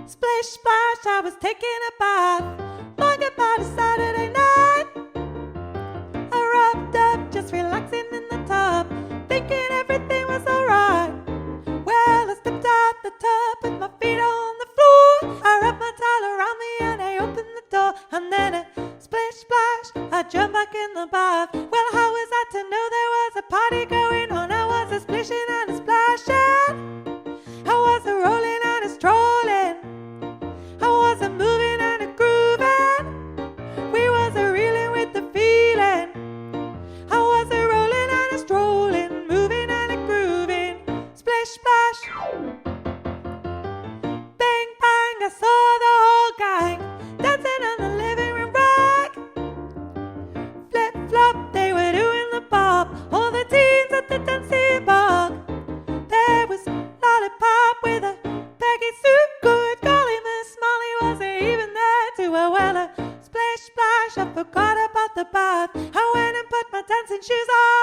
Splish, splash, I was taking a bath. Long about a Saturday night. I rubbed up, just relaxing in the tub, thinking everything was alright. Well, I stepped out the tub with my feet on the floor. I wrapped my towel around me and I opened the door. And then a splish, splash, I jumped back in the bath. Well, how was I to know there was a party going on? I was a splishing and a splashing. I was a rolling and a strolling. I was a moving and a grooving. We was a reeling with the feeling. I was a rolling and a strolling, moving and a grooving. Splish, splash. Bang, bang, I saw the whole gang dancing on the living room rug. Flip, flop, they were doing the bob. All the teens at the dancing bug. There was Lollipop with a Peggy Sue. Good golly, Miss Molly wasn't even there to a well. Splish, splash, I forgot about the bath. I went and put my dancing shoes on.